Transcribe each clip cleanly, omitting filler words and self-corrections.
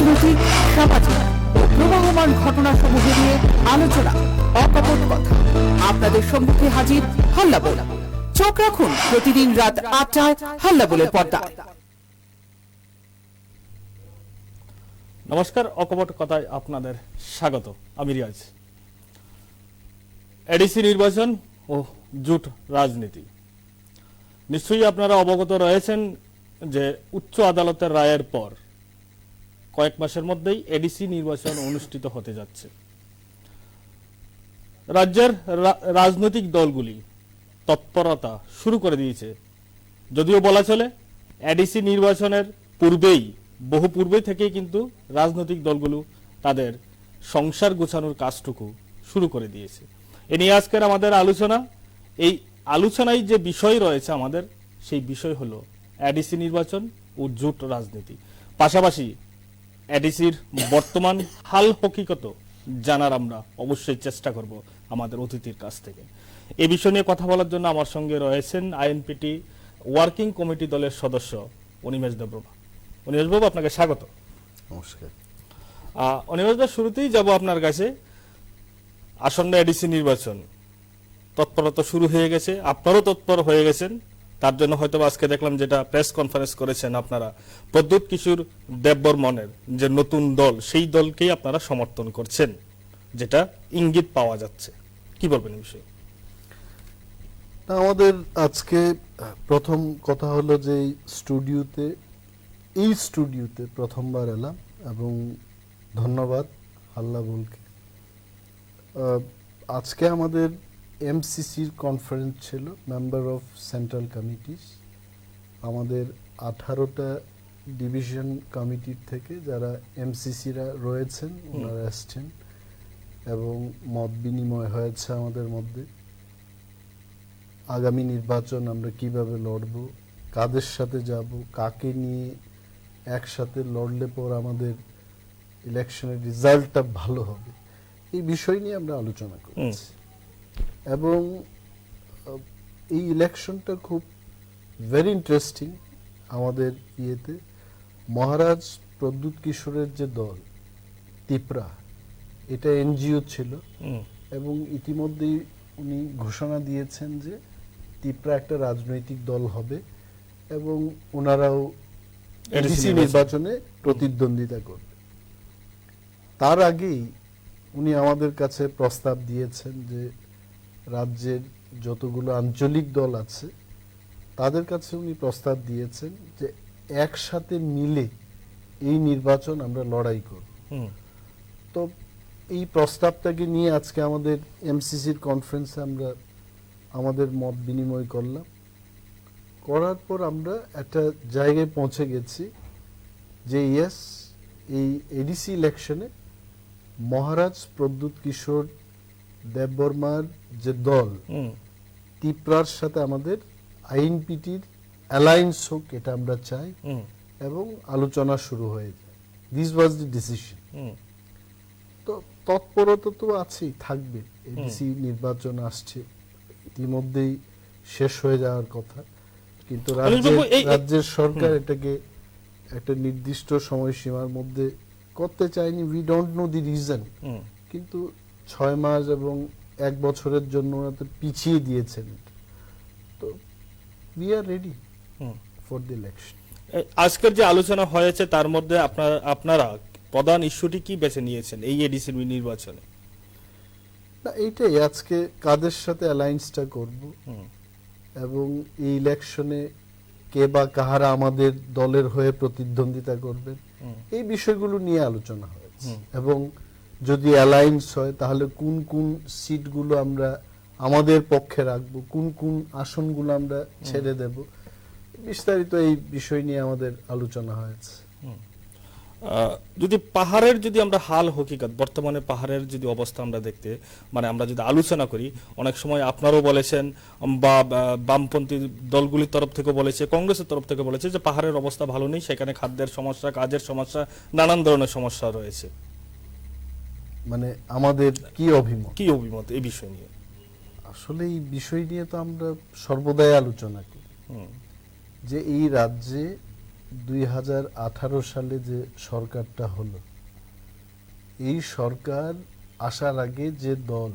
রাজনৈতিক, সামাজিক ও প্রবাহমান ঘটনাসমূহ নিয়ে আলোচনা, অকপট কথা। আপনাদের সম্মুখে হাজির হাল্লা বল। চোখ রাখুন প্রতিদিন রাত ৮টায় হাল্লা বলের পর্দায়। নমস্কার, অকপট কথায় আপনাদের স্বাগত। আমি রিয়াজ। এডিসি নির্বাচন ও জোট রাজনীতি, নিশ্চয়ই আপনারা অবগত রয়েছেন যে উচ্চ আদালতের রায়ের পর কয়েক মাসের মধ্যেই এডিসি নির্বাচন অনুষ্ঠিত হতে যাচ্ছে। রাজ্যের রাজনৈতিক দলগুলি তৎপরতা শুরু করে দিয়েছে। যদিও বলা চলে এডিসি নির্বাচনের বহু পূর্বে থেকেই কিন্তু রাজনৈতিক দলগুলো তাদের সংসার গোছানোর কাজটুকু শুরু করে দিয়েছে। এ নিয়ে আজকের আমাদের আলোচনা। এই আলোচনায় যে বিষয় রয়েছে আমাদের, সেই বিষয় হলো এডিসি নির্বাচন ও জোট রাজনীতি। পাশাপাশি এডিসির বর্তমান হাল হকিকত জানার আমরা অবশ্যই চেষ্টা করব আমাদের অতিথির কাছ থেকে। এই বিষয় নিয়ে কথা বলার জন্য আমার সঙ্গে রয়েছেন আইএনপিটি ওয়ার্কিং কমিটি দলের সদস্য অনিমেষ দেববর্মা। অনিমেষ বাবু, আপনাকে স্বাগত। নমস্কার। অনিমেষ দা, শুরুতেই যাব আপনার কাছে। আসন্ন এডিসি নির্বাচন তৎপরতা শুরু হয়ে গেছে, আপনারও তৎপর হয়ে গেছেন। তার জন্য হয়তো আজকে দেখলাম যেটা প্রেস কনফারেন্স করেছেন আপনারা, প্রদ্যুৎ কিশোর দেববর্মনের যে নতুন দল, সেই দলকেই আপনারা সমর্থন করছেন, যেটা ইঙ্গিত পাওয়া যাচ্ছে। কি বলবেন এই বিষয়ে? আমাদের আজকে প্রথম কথা হলো যে এই স্টুডিওতে প্রথমবার এলাম, এবং ধন্যবাদ হাল্লা বলকে। আজকে আমাদের এমসিসির কনফারেন্স ছিল, মেম্বার অফ সেন্ট্রাল কমিটিস। আমাদের 18টা ডিভিশন কমিটির থেকে যারা এমসিসিরা রয়েছেন ওনারা আসছেন, এবং মত বিনিময় হয়েছে আমাদের মধ্যে। আগামী নির্বাচন আমরা কিভাবে লড়ব, কাদের সাথে যাব, কাকে নিয়ে একসাথে লড়লে পর আমাদের ইলেকশনের রেজাল্টটা ভালো হবে, এই বিষয় নিয়ে আমরা আলোচনা করেছি। এবং এই ইলেকশনটা খুব ভেরি ইন্টারেস্টিং। আমাদের ইয়েতে মহারাজ প্রদ্যুৎ কিশোরের যে দল তিপ্রা, এটা এনজিও ছিল, এবং ইতিমধ্যেই উনি ঘোষণা দিয়েছেন যে তিপ্রা একটা রাজনৈতিক দল হবে, এবং ওনারাও এডিসি নির্বাচনে প্রতিদ্বন্দ্বিতা করবে। তার আগেই উনি আমাদের কাছে প্রস্তাব দিয়েছেন যে রাজ্যের যতগুলো আঞ্চলিক দল আছে তাদের কাছে উনি প্রস্তাব দিয়েছেন যে একসাথে মিলে এই নির্বাচন আমরা লড়াই করব। তো এই প্রস্তাবটাকে নিয়ে আজকে আমাদের এমসিসির কনফারেন্সে আমরা আমাদের মত বিনিময় করলাম। করার পর আমরা একটা জায়গায় পৌঁছে গেছি যে ইয়েস, এই এডিসি ইলেকশনে মহারাজ প্রদ্যুৎ কিশোর দেববর্মার যে দল তিপ্রার সাথে আমাদের আইএনপিটির অ্যালায়েন্স হোক, এটা আমরা চাই, এবং আলোচনা শুরু হয়ে যায়। This was the decision. তো তৎপরতা তো আছেই, থাকবে। এডিসি নির্বাচন আসছে, ইতিমধ্যেই শেষ হয়ে যাওয়ার কথা, কিন্তু রাজ্যের সরকার এটাকে একটা নির্দিষ্ট সময়সীমার মধ্যে করতে চায়নি। We don't know the reason, কিন্তু 6 মাস এবং 1 বছরের জন্য ওরা তো পিছিয়ে দিয়েছেন। তো we are ready for the election. আজকের যে আলোচনা হয়েছে তার মধ্যে আপনারা প্রধান ইস্যুটি কি বেছে নিয়েছেন এই এডিসি নির্বাচনে? না, এইটাই আজকে কাদের সাথে অ্যালায়েন্সটা করব, এবং এই ইলেকশনে কে বা কাহারা আমাদের দলের হয়ে প্রতিদ্বন্দ্বিতা করবেন, এই বিষয়গুলো নিয়ে আলোচনা হয়েছে। এবং যদি অ্যালায়েন্স হয় তাহলে কোন কোন সিটগুলো আমরা আমাদের পক্ষে রাখবো, কোন কোন আসনগুলো আমরা ছেড়ে দেব, বিস্তারিত এই বিষয় নিয়ে আমাদের আলোচনা হয়েছে। যদি পাহাড়ের যদি আমরা হাল হকিকত, বর্তমানে পাহাড়ের যদি অবস্থা আমরা দেখতে আমরা যদি আলোচনা করি, অনেক সময় আপনারাও বলেছেন বা বামপন্থী দলগুলির তরফ থেকে বলেছে, কংগ্রেসের তরফ থেকে বলেছে যে পাহাড়ের অবস্থা ভালো নেই, সেখানে খাদ্যের সমস্যা, কাজের সমস্যা, নানান ধরনের সমস্যা রয়েছে। আমাদের কি অভিমত এই বিষয় নিয়ে? আসলে এই বিষয় নিয়ে তো আমরা সর্বদাই আলোচনা করি যে এই রাজ্যে 2018 সালে যে সরকারটা হলো, এই সরকার আসার আগে যে দল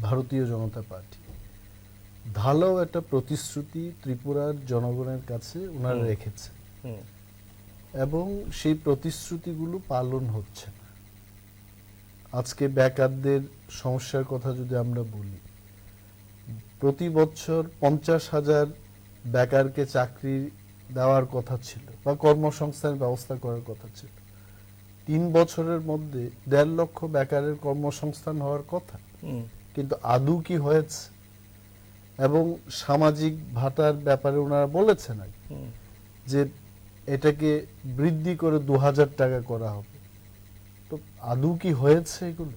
ভারতীয় জনতা পার্টি, ঢালাও একটা প্রতিশ্রুতি ত্রিপুরার জনগণের কাছে ওনারা রেখেছে হুম, এবং সেই প্রতিশ্রুতিগুলো পালন হচ্ছে না। আজকে বেকারদের সমস্যার কথা যদি আমরা বলি, প্রতি বছর 50,000 বেকারকে চাকরি দেওয়ার কথা ছিল বা কর্মসংস্থানের ব্যবস্থা করার কথা ছিল। 3 বছরের মধ্যে 1.5 লক্ষ বেকারের কর্মসংস্থান হওয়ার কথা, হুম, কিন্তু আদৌ কি হয়েছে? এবং সামাজিক ভাতার ব্যাপারে ওনারা বলেছেন আগে হুম, যে এটাকে বৃদ্ধি করে 2000 টাকা করা হবে, তো আদৌ কি হয়েছে এগুলো?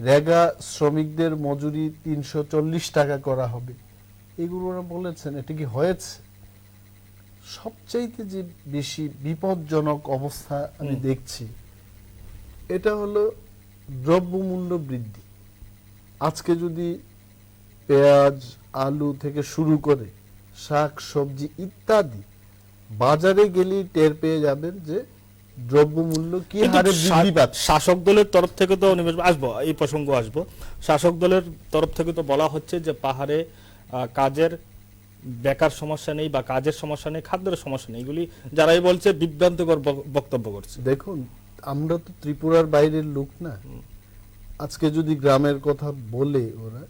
রেগা শ্রমিকদের মজুরি 340 টাকা করা হবে, এগুলো ওরা বলেছেন, এটা কি হয়েছে? সবচাইতে যে বেশি বিপজ্জনক অবস্থা আমি দেখছি, এটা হলো দ্রব্যমূল্য বৃদ্ধি। আজকে যদি পেঁয়াজ, আলু থেকে শুরু করে শাক সবজি ইত্যাদি বাজারে গেলেই টের পেয়ে যাবেন যে দ্রব্যমূল্য কি কিন্তু হারে বৃদ্ধি পাচ্ছে। শাসক দলের তরফ থেকে তো নিমেষ আসবো, এই প্রসঙ্গ আসবো, শাসক দলের তরফ থেকে তো বলা হচ্ছে যে পাহাড়ে কাজের বেকার সমস্যা নেই বা কাজের সমস্যা নেই, খাদ্যের সমস্যা নেই, এগুলি যারাই বলছে বিভ্রান্তিকর বক্তব্য করছে। দেখুন, আমরা তো ত্রিপুরার বাইরের লোক না। আজকে যদি গ্রামের কথা বলে ওরা,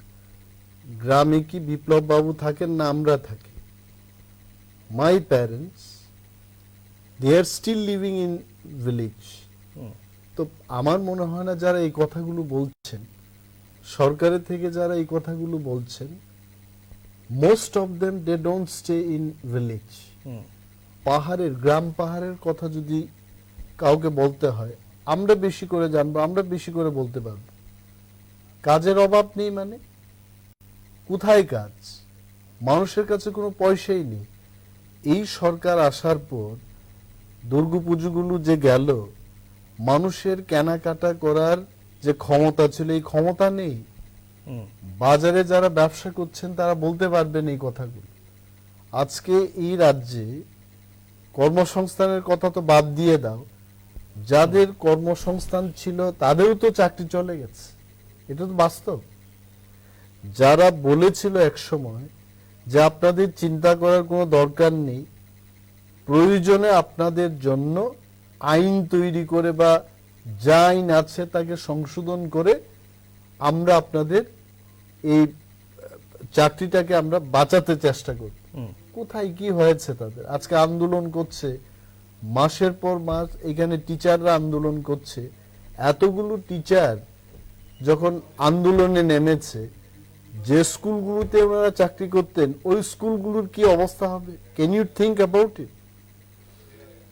গ্রামে কি বিপ্লব বাবু থাকেন না আমরা থাকি? My parents, they are still living in village. তো আমার মনে হয় না যারা এই কথাগুলো বলছেন, সরকারের থেকে যারা এই কথাগুলো বলছেন, most of them they don't stay in village. পাহাড়ের, গ্রাম পাহাড়ের কথা যদি কাউকে বলতে হয়, আমরা বেশি করে জানবো, আমরা বেশি করে বলতে পারবো। কাজের অভাব নেই মানে কোথায় কাজ? মানুষের কাছে কোনো পয়সাই নেই। এই সরকার আসার পর দুর্গাপুজোগুলো যে গেল, মানুষের কেনাকাটা করার যে ক্ষমতা ছিল, এই ক্ষমতা নেই। বাজারে যারা ব্যবসা করছেন তারা বলতে পারবেন এই কথাগুলো। আজকে এই রাজ্যে কর্মসংস্থানের কথা তো বাদ দিয়ে দাও, যাদের কর্মসংস্থান ছিল তাদেরও তো চাকরি চলে গেছে, এটা তো বাস্তব। যারা বলেছিল এক সময় যে আপনাদের চিন্তা করার কোনো দরকার নেই, প্রয়োজনে আপনাদের জন্য আইন তৈরি করে বা যা আইন আছে তাকে সংশোধন করে আমরা আপনাদের এই চাকরিটাকে আমরা বাঁচাতে চেষ্টা করি, কোথায় কি হয়েছে তাদের? আজকে আন্দোলন করছে, মাসের পর মাস এখানে টিচাররা আন্দোলন করছে। এতগুলো টিচার যখন আন্দোলনে নেমেছে, যে স্কুলগুলোতে ওনারা চাকরি করতেন ওই স্কুলগুলোর কি অবস্থা হবে? Can you think about it?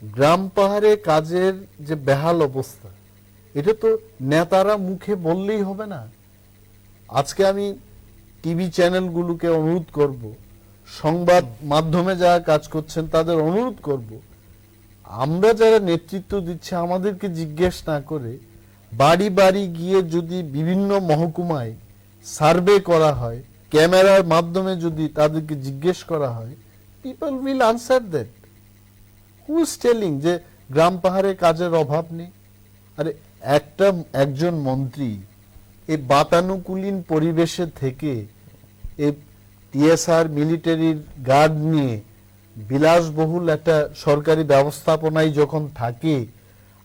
গ্রাম পাহাড়ে কাজের যে বেহাল অবস্থা, এটা তো নেতারা মুখে বললেই হবে না। আজকে আমি টিভি চ্যানেলগুলোকে অনুরোধ করব, সংবাদ মাধ্যমে যারা কাজ করছেন তাদের অনুরোধ করব, আমরা যারা নেতৃত্ব দিচ্ছি আমাদেরকে জিজ্ঞেস না করে বাড়ি বাড়ি গিয়ে যদি বিভিন্ন মহকুমায় সার্ভে করা হয়, ক্যামেরার মাধ্যমে যদি তাদেরকে জিজ্ঞেস করা হয়, people will answer that. Who is telling যে গ্রাম পাহাড়ে কাজের অভাব নেই? আরে একজন মন্ত্রী এই বাতানুকূলীন পরিবেশে থেকে এই টিএসআর মিলিটারির গার্ড নিয়ে বিলাসবহুল একটা সরকারি ব্যবস্থাপনায় যখন থাকে,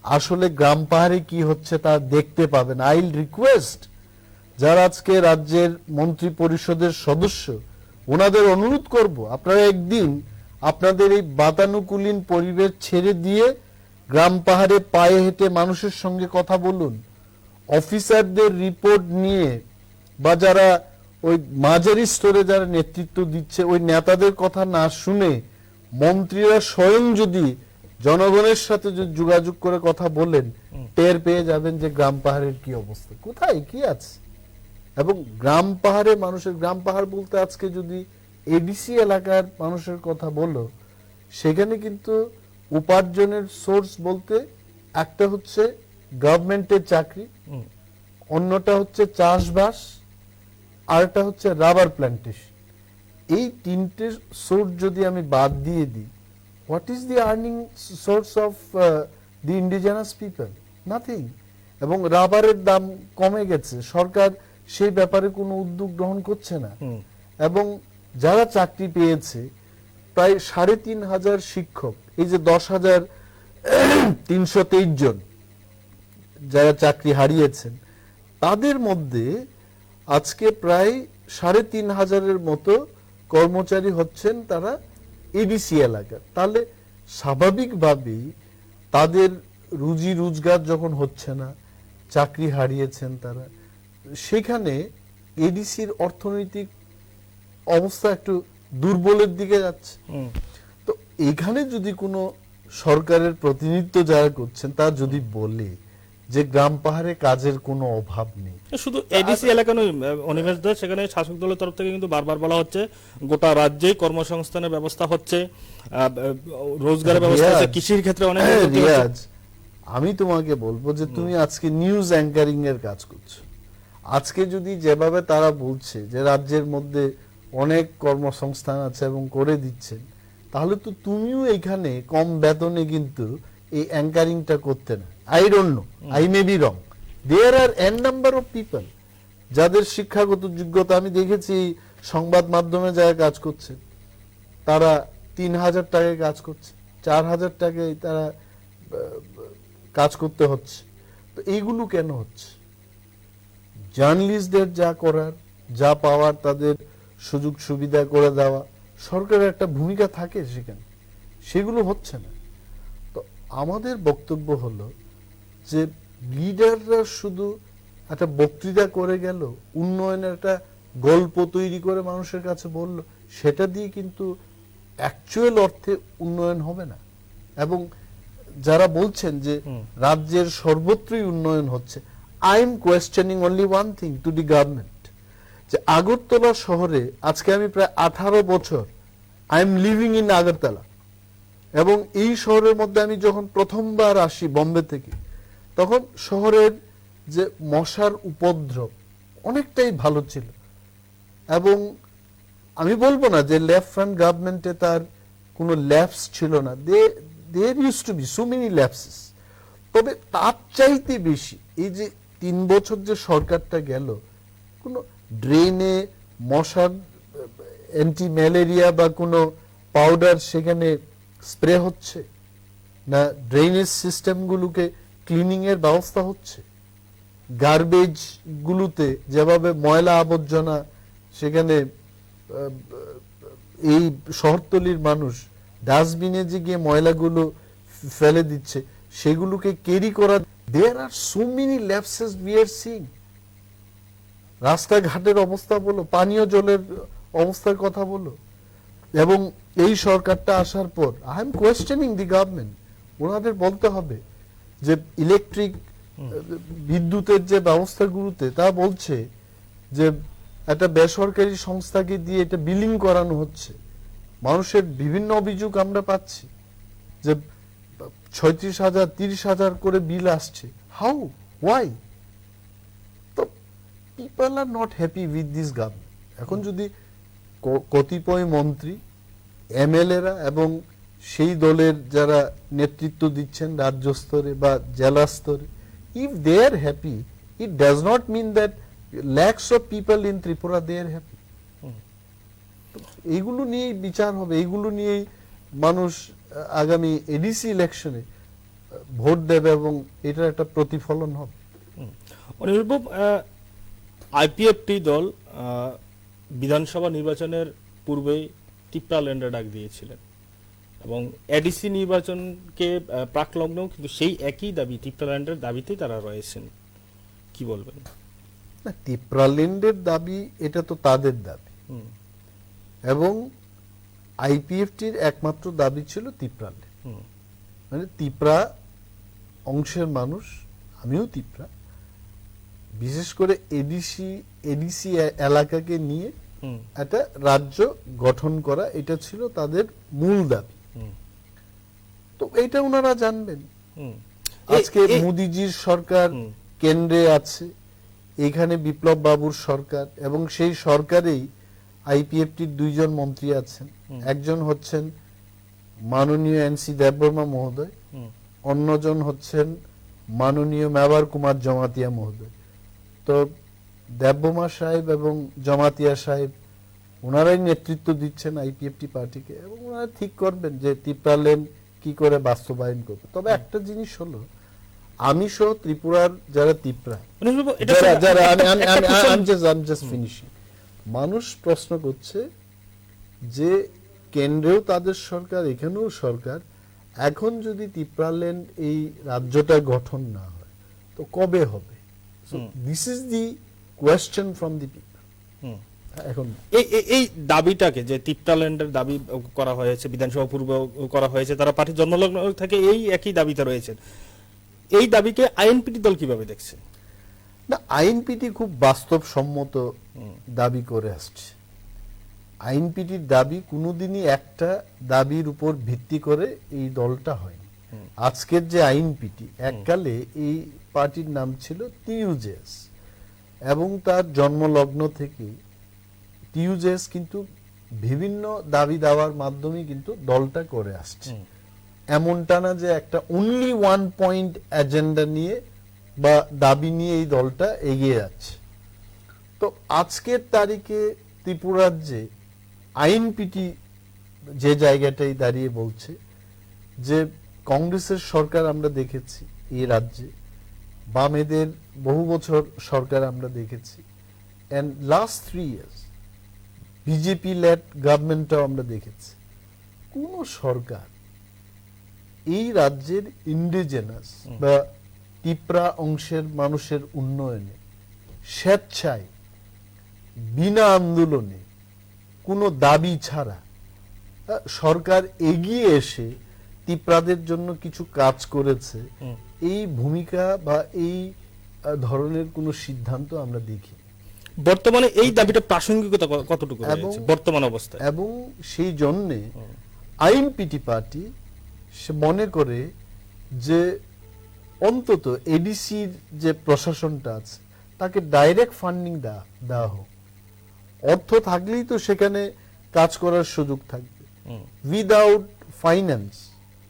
আসলে গ্রাম পাহাড়ে কি হচ্ছে তা দেখতে পাবেন। আই উইল রিকোয়েস্ট যারা আজকে রাজ্যের মন্ত্রী পরিষদের সদস্য, ওনাদের অনুরোধ করব, আপনারা একদিন আপনাদের এই বাতানুকূলীন পরিবেশ ছেড়ে দিয়ে গ্রাম পাহাড়ে পায়ে হেঁটে মানুষের সঙ্গে কথা বলুন। অফিসারদের রিপোর্ট নিয়ে বা যারা ওই মাঝারি স্তরে যারা নেতৃত্ব দিচ্ছে ওই নেতাদের কথা না শুনে মন্ত্রীরা স্বয়ং যদি জনগণের সাথে যদি যোগাযোগ করে কথা বলেন, টের পেয়ে যাবেন যে গ্রাম পাহাড়ের কি অবস্থা, কোথায় কি আছে। এবং গ্রাম পাহাড়ে মানুষের, গ্রাম পাহাড় বলতে আজকে যদি এডিসি এলাকার মানুষের কথা বলো, সেখানে কিন্তু উপার্জনের সোর্স বলতে একটা হচ্ছে গভর্নমেন্টের চাকরি, অন্যটা হচ্ছে চাষবাস, আরেকটা হচ্ছে রাবার প্ল্যান্টেশন। এই তিনটে সোর্স যদি আমি বাদ দিয়ে দিই, what is the earning source of the indigenous people? Nothing. এবং রাবারের দাম কমে গেছে, সরকার সেই ব্যাপারে কোনো উদ্যোগ গ্রহণ করছে না। এবং যারা চাকরি পেয়েছে প্রায় ৩,৫০০ শিক্ষক, এই যে ১০,৩২৩ জন যারা চাকরি হারিয়েছেন, তাদের মধ্যে আজকে প্রায় ৩,৫০০-এর মতো কর্মচারী হচ্ছেন তারা এডিসি এলাকার। তাহলে স্বাভাবিকভাবেই তাদের রুজি রোজগার যখন হচ্ছে না, চাকরি হারিয়েছেন তারা, সেখানে এডিসির অর্থনৈতিক অবস্থা একটু দুর্বলের দিকে যাচ্ছে। তো এখানে যদি কোনো সরকারের প্রতিনিধিত্ব যারা করছেন তা যদি বলে যে গ্রাম পাহাড়ে কাজের কোনো অভাব নেই, শুধু এডিসি এলাকা নয় অনিমেষ দাস, সেখানে শাসক দলের তরফ থেকে কিন্তু বারবার বলা হচ্ছে গোটা রাজ্যেই কর্মসংস্থানের ব্যবস্থা হচ্ছে, রোজগারের ব্যবস্থা হচ্ছে, কৃষির ক্ষেত্রে অনেক উন্নতি হচ্ছে। রিয়াজ, আমি তোমাকে বলবো যে তুমি আজকে নিউজ অ্যাঙ্কারিং এর কাজ করছো, আজকে যদি যেভাবে তারা বলছে যে রাজ্যের মধ্যে অনেক কর্মসংস্থান আছে এবং করে দিচ্ছেন, তাহলে তো তুমিও এখানে কম বেতনে কিন্তু এই অ্যাঙ্কারিংটা করতে না। I don't know, I may be wrong, there are an number of people যাদের শিক্ষাগত যোগ্যতা, আমি দেখেছি সংবাদ মাধ্যমে যারা কাজ করছে তারা ৩,০০০ টাকায় কাজ করছে, ৪,০০০ টাকায় তারা কাজ করতে হচ্ছে। তো এইগুলো কেন হচ্ছে? জার্নালিস্টদের যা করার, যা পাওয়ার, তাদের সুযোগ সুবিধা করে দেওয়া, সরকারের একটা ভূমিকা থাকে সেখানে, সেগুলো হচ্ছে না। তো আমাদের বক্তব্য হলো যে লিডাররা শুধু একটা বক্তৃতা করে গেল, উন্নয়নের একটা গল্প তৈরি করে মানুষের কাছে বলল, সেটা দিয়ে কিন্তু অ্যাকচুয়াল অর্থে উন্নয়ন হবে না। এবং যারা বলছেন যে রাজ্যের সর্বত্রই উন্নয়ন হচ্ছে, I am questioning only one thing to the government, যে আগরতলা শহরে আজকে আমি প্রায় 18 বছর I am living in Agartala, এবং এই শহরের মধ্যে আমি যখন প্রথমবার আসি বম্বে থেকে, তখন শহরের যে মশার উপদ্রব অনেকটাই ভালো ছিল। এবং আমি বলবো না যে লেফট ফ্রন্ট গভর্নমেন্টে তার কোনো ল্যাপস ছিল না, there used to be so many lapses. তবে তার চাইতে বেশি এই যে 3 বছর যে সরকারটা গেল, কোনো ড্রেনে মশার অ্যান্টি ম্যালেরিয়া বা কোনো পাউডার সেখানে স্প্রে হচ্ছে না, ড্রেনেজ সিস্টেমগুলোকে ক্লিনিং এর ব্যবস্থা হচ্ছে, গার্বেজ গুলোতে যেভাবে ময়লা আবর্জনা সেখানে এই শহরতলির মানুষ ডাস্টবিনে যে গিয়ে ময়লাগুলো ফেলে দিচ্ছে, সেগুলোকে ক্যারি করা, there are so many lapses we are seeing. রাস্তাঘাটের অবস্থা বলো, পানীয় জলের অবস্থার কথা বলো। এবং এই সরকারটা আসার পর I am questioning the government, ওনাদের বলতে হবে যে ইলেকট্রিক বিদ্যুতের যে ব্যবস্থাগুলোতে তা বলছে যে একটা বেসরকারি সংস্থাকে দিয়ে এটা বিলিং করানো হচ্ছে। মানুষের বিভিন্ন অভিযোগ আমরা পাচ্ছি যে ৩৬,০০০, ৩০,০০০ করে বিল আসছে। How, why? তো people are not happy with this government. এখন যদি কতিপয় মন্ত্রী, এমএলএরা এবং সেই দলের যারা নেতৃত্ব দিচ্ছেন রাজ্য স্তরে বা জেলা স্তরে, if they are happy, it does not mean that lakhs of people in Tripura they are happy. এইগুলো নিয়েই বিচার হবে, এইগুলো নিয়েই মানুষ আগামী এডিসি ইলেকশনে ভোট দেবে এবং এটার একটা প্রতিফলন হবে। আইপিএফটি দল বিধানসভা নির্বাচনের পূর্বেই টিপ্রাল্যান্ডে ডাক দিয়েছিলেন এবং এডিসি নির্বাচনকে প্রাকলগ্নেও কিন্তু সেই একই দাবি, টিপ্রাল্যান্ডের দাবিতেই তারা রয়েছেন। কি বলবেন? না, টিপ্রাল্যান্ডের দাবি এটা তো তাদের দাবি, এবং আইপিএফটির একমাত্র দাবি ছিল টিপ্রাল্যান্ড। মানে তিপ্রা অংশের মানুষ, আমিও তিপ্রা, বিশেষ করে এডিসি এলাকাকে নিয়ে একটা রাজ্য গঠন করা, এটা ছিল তাদের মূল দাবি। তো এটা ওনারা জানবেন। আজকে মোদিজির সরকার কেন্দ্রে আছে, এখানে বিপ্লব বাবুর সরকার, এবং সেই সরকারেই আইপিএফটির 2 জন মন্ত্রী আছেন। একজন হচ্ছেন মাননীয় এনসি দেববর্মা মহোদয়, অন্যজন হচ্ছেন মাননীয় মেবার কুমার জমাতিয়া মহোদয়। তো দেববর্মা সাহেব এবং জমাতিয়া সাহেব ওনারাই নেতৃত্ব দিচ্ছেন আইপিএফটি পার্টিকে, এবং ওনারা ঠিক করবেন যে তিপ্রা লেন কি করে বাস্তবায়ন করবে। তবে একটা জিনিস হলো, আমি সহ ত্রিপুরার যারা তিপ্রা, মানুষ প্রশ্ন করছে যে কেন্দ্রেও তাদের সরকার, এখানেও সরকার, এখন যদি তিপ্রা লেন এই রাজ্যটা গঠন না হয় তো কবে হবে? This is the question from the people. এখন এই দাবিটাকে, যে তিপ্রাল্যান্ডের দাবি করা হয়েছে, বিধানসভা পূর্ব করা হয়েছে, তারা পার্টির জন্মলগ্ন থেকে এই একই দাবিতে রয়েছেন, এই দাবিকে আইএনপিটি দল কিভাবে দেখছে? না, আইএনপিটি খুব বাস্তবসম্মত দাবি করে আসছে। আইএনপিটির দাবি কোনোদিনই একটা দাবির উপর ভিত্তি করে এই দলটা হয়নি। আজকের যে আইএনপিটি, এককালে এই পার্টির নাম ছিল টিইউজেএস, এবং তার জন্মলগ্ন থেকে টিইউজেএস কিন্তু বিভিন্ন দাবি দাওয়ার মাধ্যমে কিন্তু দলটা করে আসছে। এমনটা না যে একটা অনলি ওয়ান পয়েন্ট এজেন্ডা নিয়ে বা দাবি নিয়ে এই দলটা এগিয়ে যাচ্ছে। তো আজকের তারিখে ত্রিপুরার যে আইএনপিটি যে জায়গাটাই দাঁড়িয়ে বলছে যে কংগ্রেসের সরকার আমরা দেখেছি এই রাজ্যে, বামেদের বহু বছর সরকার আমরা দেখেছি, and last 3 years BJP led গভর্নমেন্টটাও আমরা দেখেছি। কোন সরকার এই রাজ্যের ইন্ডিজেনাস বা তিপ্রা অংশের মানুষের উন্নয়নে স্বেচ্ছায় বিনা আন্দোলনে কোনো দাবি ছাড়া সরকার এগিয়ে এসে তিপ্রাদের জন্য কিছু কাজ করেছে, এই ভূমিকা বা এই ধরনের কোনো সিদ্ধান্ত আমরা দেখি। বর্তমানে এই দাবিটা প্রাসঙ্গিকতা কতটুকু রয়েছে বর্তমান অবস্থায়? এবং সেই জন্যে আইএনপিটি পার্টি সে মনে করে যে অন্তত এডিসির যে প্রশাসনটা আছে তাকে ডাইরেক্ট ফান্ডিং দেওয়া হোক। অর্থ থাকলেই তো সেখানে কাজ করার সুযোগ থাকবে। উইদাউট ফাইন্যান্স,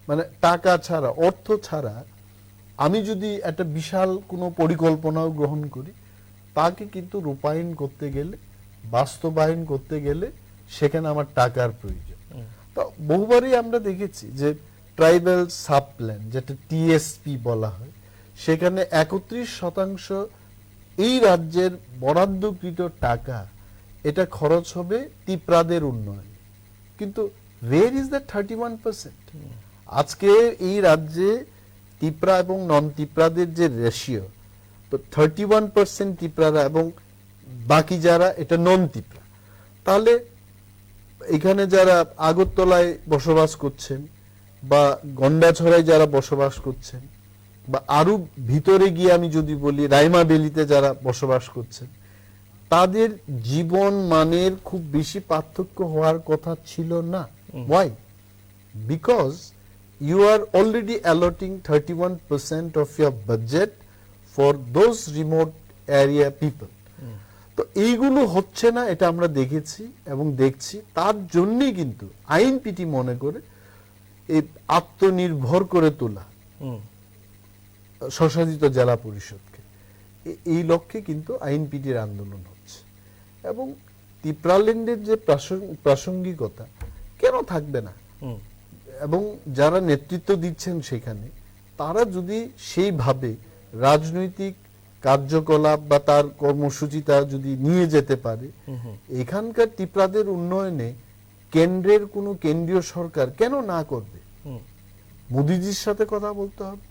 মানে টাকা ছাড়া, অর্থ ছাড়া আমি যদি একটা বিশাল কোনো পরিকল্পনাও গ্রহণ করি, তাকে কিন্তু রূপায়ণ করতে গেলে, বাস্তবায়ন করতে গেলে সেখানে আমার টাকার প্রয়োজন। তো বহুবারই আমরা দেখেছি যে ট্রাইবাল সাব প্ল্যান, যেটা টিএসপি বলা হয়, সেখানে 31% এই রাজ্যের বরাদ্দকৃত টাকা এটা খরচ হবে তিপ্রাদের উন্নয়নে, কিন্তু where is the 31%? আজকে এই রাজ্যে তিপ্রা এবং নন তিপ্রাদের যে রেশিও, তো 31% তিপ্রারা এবং বাকি যারা এটা নন তিপ্রা। তাহলে এখানে যারা আগরতলায় বসবাস করছেন বা গন্ডাছড়ায় যারা বসবাস করছেন, বা আরো ভিতরে গিয়ে আমি যদি বলি রাইমা বেলিতে যারা বসবাস করছেন, তাদের জীবন মানের খুব বেশি পার্থক্য হওয়ার কথা ছিল না। Why? Because you are already allotting 31% of your budget for those remote area people. তো এইগুলো হচ্ছে না, এটা আমরা দেখেছি এবং দেখছি। তার জন্যই কিন্তু আইএনপিটি মনে করে এই আত্মনির্ভর করে তোলা স্বশাসিত জেলা পরিষদকে, এই লক্ষ্যে কিন্তু আইএনপিটির আন্দোলন হচ্ছে। এবং তিপ্রাল্যান্ডের যে প্রাসঙ্গিকতা কেন থাকবে না, এবং যারা নেতৃত্ব দিচ্ছেন সেখানে, তারা যদি সেইভাবে রাজনৈতিক কার্যকলাপ বা তার কর্মসূচি তারা যদি নিয়ে যেতে পারে, এখানকার তিপ্রাদের উন্নয়নে কেন্দ্রের কোনো কেন্দ্রীয় সরকার কেন না করবে? মোদিজির সাথে কথা বলতে হবে,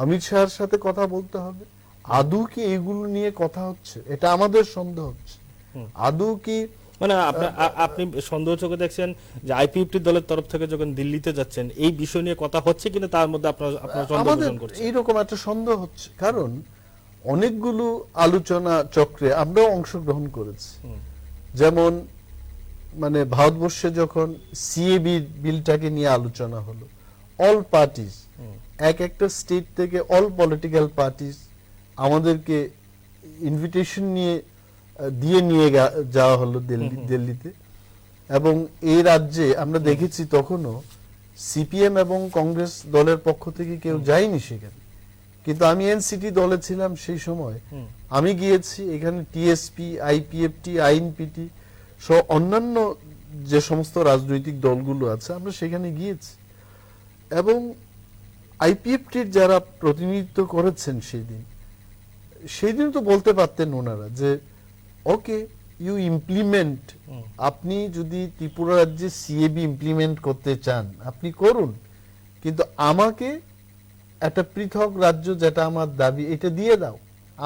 অমিত শাহের সাথে কথা বলতে হবে। আদৌ কি এগুলো নিয়ে কথা হচ্ছে? এটা আমাদের সন্দেহ হচ্ছে। আদৌ কি, মানে আপনি সন্দেহ চোখে দেখছেন যে আইপিএফটি দলের তরফ থেকে যখন দিল্লিতে যাচ্ছেন এই বিষয় নিয়ে কথা হচ্ছে কিনা, তার মধ্যে আপনার আমাদের এইরকম একটা সন্দেহ হচ্ছে। কারণ অনেকগুলো আলোচনা চক্রে আমরাও অংশগ্রহণ করেছি। যেমন মানে ভারতবর্ষে যখন সিএবি বিলটাকে নিয়ে আলোচনা হলো, অল পার্টিজ, এক একটা স্টেট থেকে অল পলিটিক্যাল পার্টিজ আমাদেরকে ইনভিটেশন নিয়ে যাওয়া হলো দিল্লিতে। এবং এই রাজ্যে আমরা দেখেছি তখনও সিপিএম এবং কংগ্রেস দলের পক্ষ থেকে কেউ যায়নি সেখানে, কিন্তু আমি এনসিটি দলে ছিলাম সেই সময়। আমি গিয়েছি, এখানে টিএসপি, আইপিএফটি, আইএনপিটি সহ অন্যান্য যে সমস্ত রাজনৈতিক দলগুলো আছে আমরা সেখানে গিয়েছি, এবং আইপিএফটির যারা প্রতিনিধিত্ব করেছেন সেই দিন তো বলতে পারতেন ওনারা যে ওকে ইউ ইমপ্লিমেন্ট, আপনি যদি ত্রিপুরা রাজ্যে সিএবি ইমপ্লিমেন্ট করতে চান আপনি করুন, কিন্তু আমাকে একটা পৃথক রাজ্য যেটা আমার দাবি এটা দিয়ে দাও,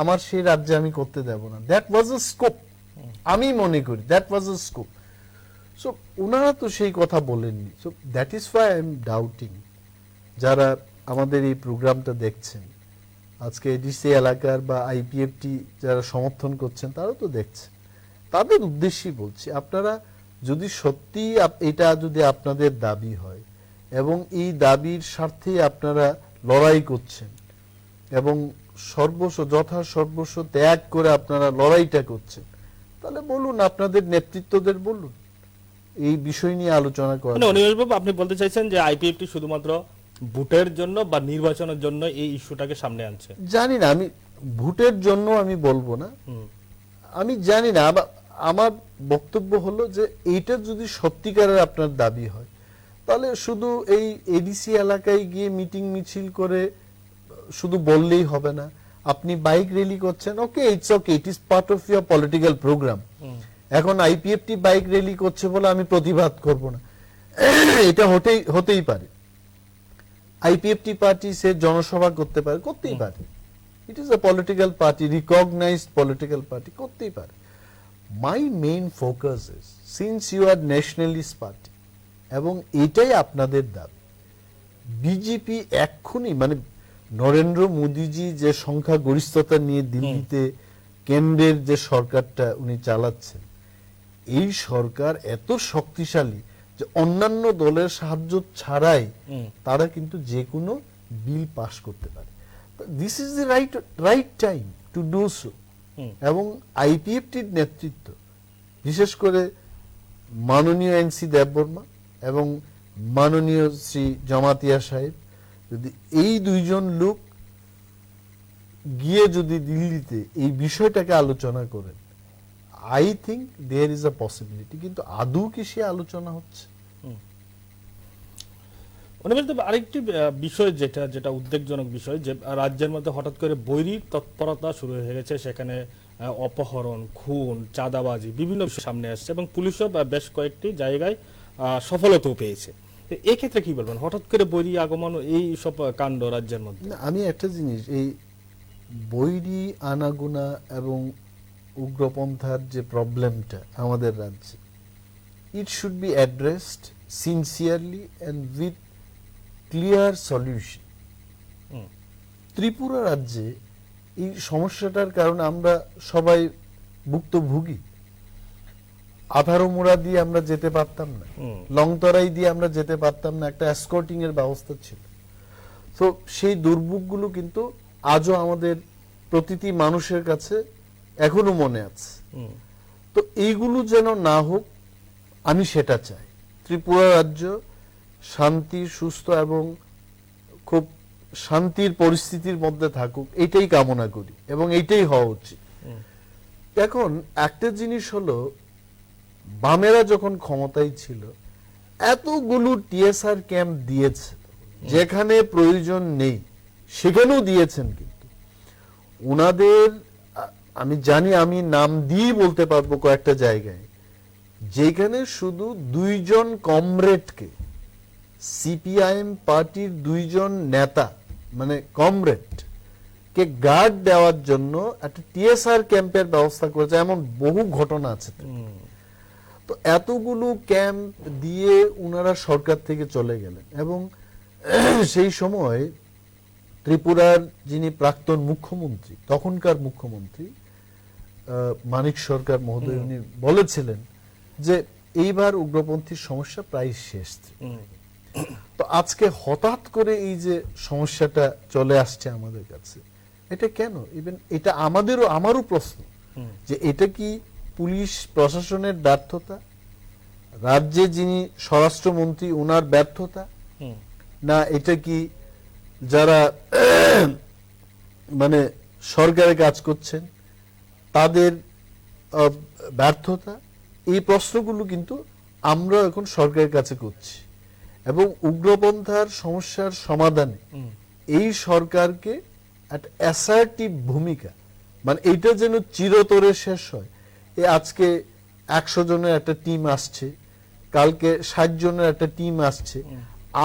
আমার সেই রাজ্যে আমি করতে দেব না। দ্যাট ওয়াজ আ স্কোপ, আমি মনে করি that was a scope. So ওনারা তো সেই কথা বলেননি। So that is Y I am doubting, যারা আমাদের এই প্রোগ্রামটা দেখছেন আজকে এডিসি এলাকার বা আইপিএফটি যারা সমর্থন করছেন তারাও তো দেখছেন, তাদের উদ্দেশ্যেই বলছি, আপনারা যদি সত্যি এটা যদি আপনাদের দাবি হয় এবং এই দাবির স্বার্থে আপনারা লড়াই করছেন এবং সর্বস্ব ত্যাগ করে আপনারা লড়াইটা করছেন, তাহলে বলুন, আপনাদের নেতৃত্বদের বলুন এই বিষয় নিয়ে আলোচনা করা। মানে অনিমেষবাবু, আপনি বলতে চাইছেন যে আইপিএফটি শুধুমাত্র ভোটের জন্য বা নির্বাচনের জন্য এই ইস্যুটাকে সামনে আনছে? জানি না, আমি ভোটের জন্য আমি বলবো না, আমি জানি না। আমার বক্তব্য হলো যে এইটা যদি সত্যিকারের আপনার দাবি হয় তাহলে শুধু এই এডিসি এলাকায় গিয়ে মিটিং মিছিল করে শুধু বললেই হবে না। আপনি বাইক র্যালি করছেন, okay, it's okay, it is part of your political programme. এখন আইপিএফটি বাইক র্যালি করছে বলে আমি প্রতিবাদ করব না, এটা হতেই পারে। আইপিএফটি পার্টি সে জনসভা করতে পারে, করতেই পারে, it is a political party, recognised political party, করতেই পারে। My main focus is, since you are nationalist party এবং এটাই আপনাদের দাবি, বিজেপি এক্ষুনি মানে নরেন্দ্র মোদীজি যে সংখ্যা গরিষ্ঠতা নিয়ে দিল্লিতে কেন্দ্রের যে সরকারটা উনি চালাচ্ছেন, এই সরকার এত শক্তিশালী যে অন্যান্য দলের সাহায্য ছাড়াই তারা কিন্তু যে কোনো বিল পাস করতে পারে। This is the right time to do so. এবং আইপিএফটির নেতৃত্ব, বিশেষ করে মাননীয় এনসি দেববর্মা এবং মাননীয় শ্রী জামাতিয়া সাহেব, যদি এই দুইজন লোক গিয়ে যদি দিল্লিতে এই বিষয়টাকে আলোচনা করেন, I think there is a possibility. কিন্তু আদৌ কি সে আলোচনা হচ্ছে? আরেকটি বিষয় যেটা উদ্বেগজনক বিষয়, যে রাজ্যের মধ্যে হঠাৎ করে বৈরী তৎপরতা শুরু হয়ে গেছে, সেখানে অপহরণ, খুন, চাঁদাবাজি বিভিন্ন বিষয় সামনে আসছে এবং পুলিশও বেশ কয়েকটি জায়গায় সফলতাও পেয়েছে। এই ক্ষেত্রে কি বলবেন, হঠাৎ করে বৈরী আগমন, এই সব কাণ্ড রাজ্যের মধ্যে? আমি একটা জিনিস, এই বৈরী আনাগোনা এবং উগ্রপন্থার যে প্রবলেমটা আমাদের রাজ্যে, it should be addressed sincerely and with clear solution. Tripura রাজ্যে এই সমস্যাটার কারণে আমরা সবাই ভুক্তভোগী। আধারোমোড়া দিয়ে আমরা যেতে পারতাম না, লংতরাই দিয়ে আমরা যেতে পারতাম না, একটা এসকর্টিং এর ব্যবস্থা ছিল। তো সেই দুর্ভোগগুলো কিন্তু আজও আমাদের প্রতিটি মানুষের কাছে এখনো মনে আছে। তো এইগুলো যেন না হোক, আমি সেটা চাই। ত্রিপুরা রাজ্য শান্তি, সুস্থ এবং খুব শান্তির পরিস্থিতির মধ্যে থাকুক, এটাই কামনা করি এবং এইটাই হওয়া উচিত। এখন একটা জিনিস হলো, বামেরা যখন ক্ষমতায় ছিল এতগুলো টিএসআর ক্যাম্প দিয়েছে, যেখানে প্রয়োজন নেই সেখানেও দিয়েছেন, কিন্তু উনাদের আমি জানি, আমি নাম দিয়ে বলতে পারবো কয়েকটা জায়গায় যেখানে শুধু দুইজন কমরেডকে, সিপিআইএম পার্টির দুইজন নেতা মানে কমরেড কে গার্ড দেওয়ার জন্য একটা টিএসআর ক্যাম্পের ব্যবস্থা করেছে, এমন বহু ঘটনা আছে। তো এতগুলো ক্যাম্প দিয়ে উনারা সরকার থেকে চলে গেলেন এবং সেই সময় ত্রিপুরার যিনি প্রাক্তন মুখ্যমন্ত্রী, তখনকার মুখ্যমন্ত্রী মানিক সরকার মহোদয়, উনি বলেছিলেন যে এইবার উগ্রপন্থীর সমস্যা প্রায় শেষ। তো আজকে হঠাৎ করে এই যে সমস্যাটা চলে আসছে আমাদের কাছে, এটা কেন? ইভেন এটা আমারও প্রশ্ন যে এটা কি পুলিশ প্রশাসনের ব্যর্থতা, রাজ্যে যিনি স্বরাষ্ট্রমন্ত্রী ওনার ব্যর্থতা, না এটা কি যারা মানে সরকারে কাজ করছেন তাদের ব্যর্থতা? এই প্রশ্নগুলো কিন্তু আমরা এখন সরকারের কাছে করছি এবং উগ্রপন্থার সমস্যার সমাধানে এই সরকারকে একটা অ্যাসার্টিভ ভূমিকা, মানে এইটা যেন চিরতরে শেষ হয়। আজকে 100 জনের একটা টিম আসছে, কালকে 60 জনের একটা টিম আসছে।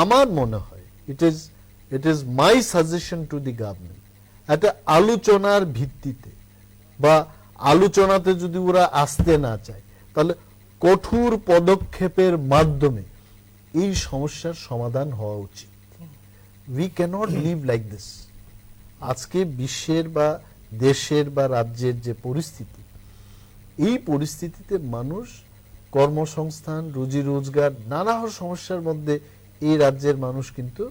আমার মনে হয় it is my suggestion to the government, একটা আলোচনার ভিত্তিতে বা আলোচনাতে যদি ওরা আসতে না চায় তাহলে কঠোর পদক্ষেপের মাধ্যমে এই সমস্যার সমাধান হওয়া উচিত। We cannot live like this. আজকে বিশ্বের বা দেশের বা রাজ্যের যে পরিস্থিতি, এই পরিস্থিতিতে মানুষ কর্মসংস্থান, রুজি রোজগার, নানা সমস্যার মধ্যে এই রাজ্যের মানুষ কিন্তু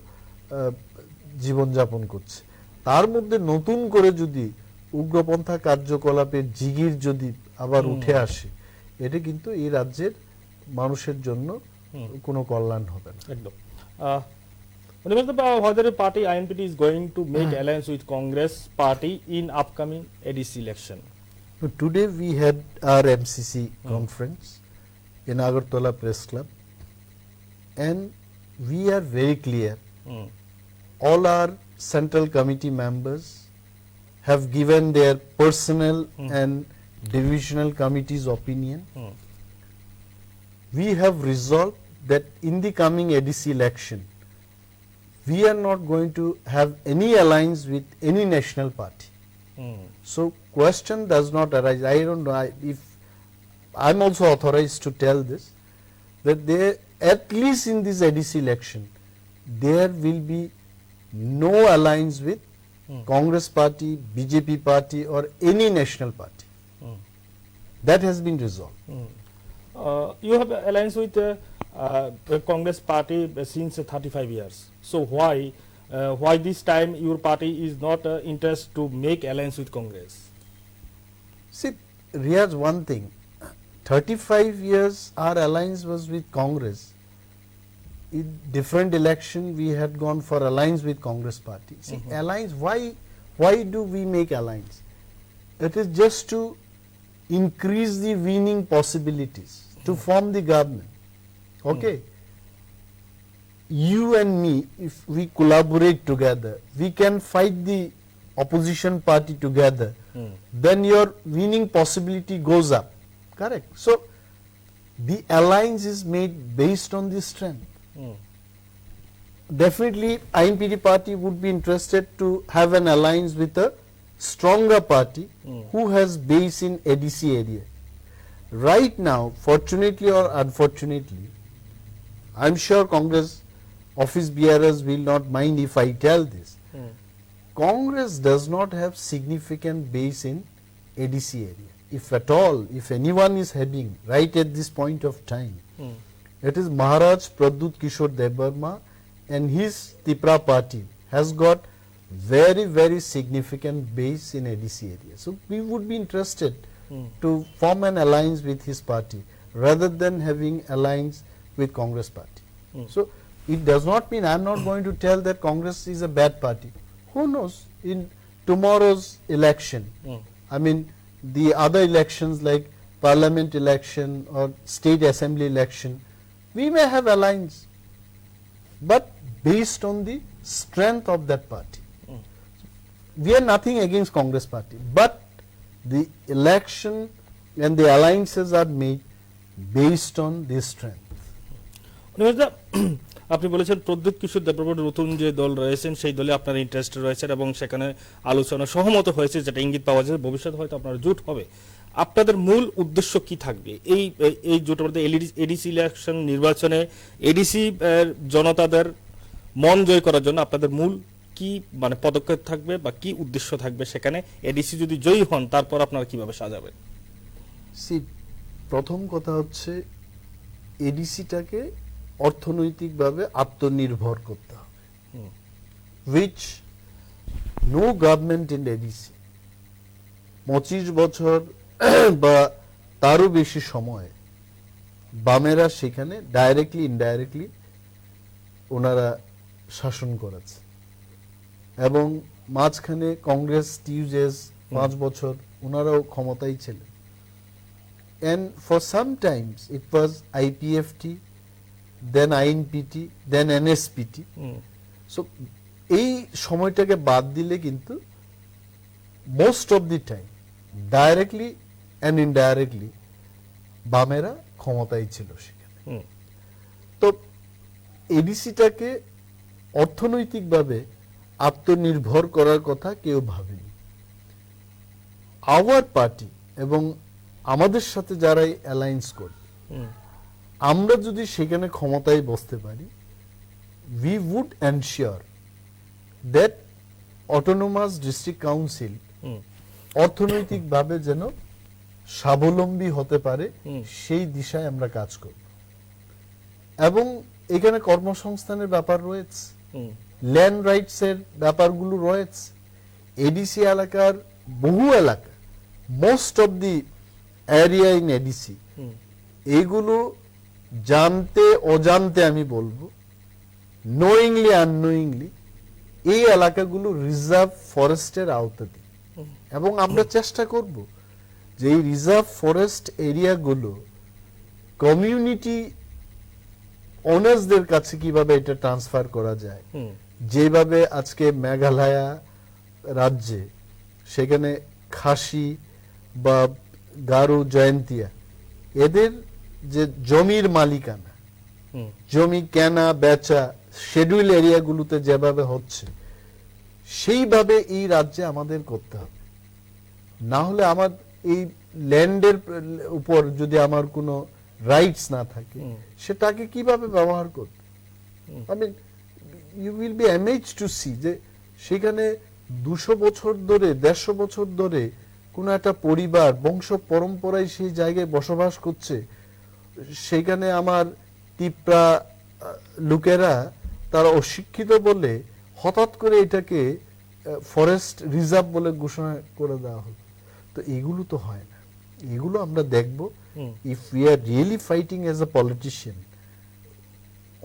জীবনযাপন করছে। তার মধ্যে নতুন করে যদি উগ্রপন্থা কার্যকলাপের জিগির যদি আবার উঠে আসে, এটা কিন্তু এই রাজ্যের মানুষের জন্য কোনো কল্যাণ হবে না। একদম। Whether a party INPT is going to make alliance with Congress party in upcoming ADC election? Today we had our MCC conference in Agartala Press Club, and we are very clear. All our central committee members have given their personal and divisional committees opinion. We have resolved that in the coming ADC election we are not going to have any alliance with any national party. So question does not arise. I don't know if I'm also authorized to tell this, that there, at least in this ADC election, there will be no alliance with Congress party, BJP party or any national party. That has been resolved. You have alliance with the Congress party since 35 years. So why this time your party is not interested to make alliance with Congress? See, Riyaz, one thing, 35 years our alliance was with Congress. In different election we had gone for alliance with Congress party. See, alliance, why do we make alliance? It is just to increase the winning possibilities, to form the government. Okay? You and me, if we collaborate together, we can fight the opposition party together, then your winning possibility goes up. Correct? So the alliance is made based on this strength. Definitely INPT party would be interested to have an alliance with a stronger party who has base in ADC area. Right now, fortunately or unfortunately, I'm sure Congress office bearers will not mind if I tell this. Congress does not have significant base in ADC area. If at all, if anyone is having right at this point of time, it is Maharaj Pradyut Kishore Debarma and his Tipra party has got very, very significant base in ADC area. So we would be interested to form an alliance with his party rather than having alliance with Congress party. So it does not mean I am not going to tell that Congress is a bad party. Who knows, in tomorrow's election, I mean the other elections like parliament election or state assembly election, we may have alliance, but based on the strength of that party. We are nothing against Congress party, but the election and the alliances are made based on this strength. আপনি বলেছেন প্রদ্যুৎ কিশোর দেববর্মার নতুন যে দল রয়েছেন সেই দলে আপনার interest রয়েছে এবং সেখানে আলোচনা সহমত হয়েছে, যেটা ইঙ্গিত পাওয়া যায় ভবিষ্যতে হয়তো আপনার জোট হবে। আপনাদের মূল উদ্দেশ্য কি থাকবে এই জোটের মধ্যে? এডিসি ইলেকশন নির্বাচনে এডিসি জনতাদের মন জয় করার জন্য আপনাদের মূল কি মানে পদক্ষেপ থাকবে বা কি উদ্দেশ্য থাকবে সেখানে? এডিসি যদি জয়ী হন তারপর আপনারা কিভাবে সাজাবেন? প্রথম কথা হচ্ছে এডিসিটাকে অর্থনৈতিকভাবে আত্মনির্ভর করতে হবে, which no government in ADC 25 বছর বা তারও বেশি সময় বামেরা সেখানে ডাইরেক্টলি ইনডাইরেক্টলি ওনারা শাসন করেছে এবং মাঝখানে কংগ্রেস টিউজেস 5 বছর ওনারাও ক্ষমতায় ছিলেন and for some times it was IPFT then INPT then NSPT so এই সময়টাকে বাদ দিলে কিন্তু most of the time directly and indirectly বামেরা ক্ষমতায় ছিল সেখানে তো এডিসিটাকে অর্থনৈতিকভাবে আত্মনির্ভর করার কথা কেউ ভাবেনি আওয়ার পার্টি এবং আমাদের সাথে যারা অ্যালায়েন্স করে আমরা যদি সেখানে ক্ষমতায় বসতে পারি we would ensure that autonomous district council অর্থনৈতিকভাবে যেন স্বাবলম্বী হতে পারে সেই দিশায় আমরা কাজ করব এবং এখানে কর্মসংস্থানের ব্যাপার রয়েছে ল্যান্ড রাইটস এর ব্যাপারগুলো রয়েছে এডিসি এলাকার বহু এলাকা most of the area in ADC এইগুলো জানতে অজান্তে আমি বলবো নোয়িংলি আননোয়িংলি এই এলাকাগুলো রিজার্ভ ফরেস্টের আওতাধীন এবং আমরা চেষ্টা করব যে এই রিজার্ভ ফরেস্ট এরিয়াগুলো কমিউনিটি ওনার্সদের কাছে কিভাবে এটা ট্রান্সফার করা যায় যেভাবে আজকে মেঘালয়া রাজ্যে সেখানে খাসি বা গারো জয়ন্তিয়া এদের যে জমির মালিকানা জমি কেনা বেচা শিডিউল এরিয়াগুলোতে যেভাবে হচ্ছে সেইভাবে এই রাজ্যে আমাদের করতে হবে না হলে আমার এই ল্যান্ডের উপর যদি আমার কোনো রাইটস না থাকে সেটাকে কিভাবে ব্যবহার করবে I mean you will be amazed to see যে সেখানে 200 বছর ধরে 150 বছর ধরে কোন একটা পরিবার বংশ পরম্পরায় সেই জায়গায় বসবাস করছে সেখানে আমার তিপ্রা লোকেরা তারা অশিক্ষিত বলে হঠাৎ করে এটাকে ফরেস্ট রিজার্ভ বলে ঘোষণা করে দেওয়া হলো তো এগুলো তো হয় না এগুলো আমরা দেখব if we are really fighting as a politician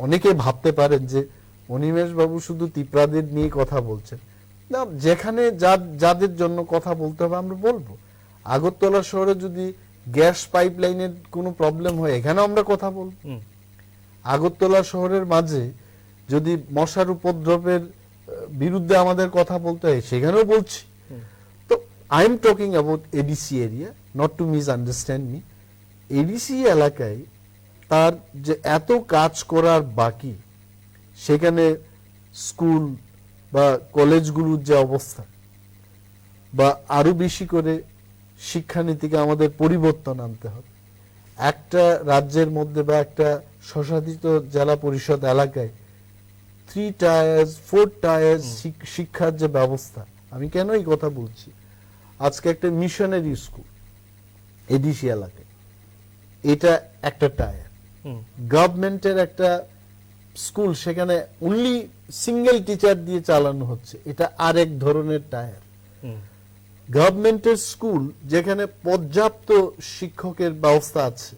অনেকে ভাবতে পারেন যে অনিমেষ বাবু শুধু তিপ্রাদের নিয়ে কথা বলছেন না যেখানে যাদের জন্য কথা বলতে হবে আমরা বলবো আগরতলা শহরে যদি গ্যাস পাইপলাইনের কোনো প্রবলেম হয় এখানে আমরা কথা বলবো আগরতলা শহরের মাঝে যদি মশার উপদ্রবের বিরুদ্ধে আমাদের কথা বলতে হয় সেখানেও বলছি তো I am talking about ADC area not to misunderstand me ADC এলাকায় তার যে এত কাজ করার বাকি সেখানে স্কুল বা কলেজগুলোর যে অবস্থা বা আরো বেশি করে শিক্ষানীতিকে আমাদের পরিবর্তন আনতে হবে একটা রাজ্যের মধ্যে বা একটা স্বশাসিত জেলা পরিষদ এলাকায় 3 টায়ার্স 4 টায়ার্স শিক্ষার যে ব্যবস্থা আমি কেন এই কথা বলছি আজকে একটা মিশনারি স্কুল এডিসি এলাকায় এটা একটা টায়ার গভর্নমেন্টের একটা স্কুল সেখানে অনলি সিঙ্গেল টিচার দিয়ে চালানো হচ্ছে এটা আরেক ধরনের টায়ার গভর্নমেন্টের স্কুল যেখানে পর্যাপ্ত শিক্ষকের ব্যবস্থা আছে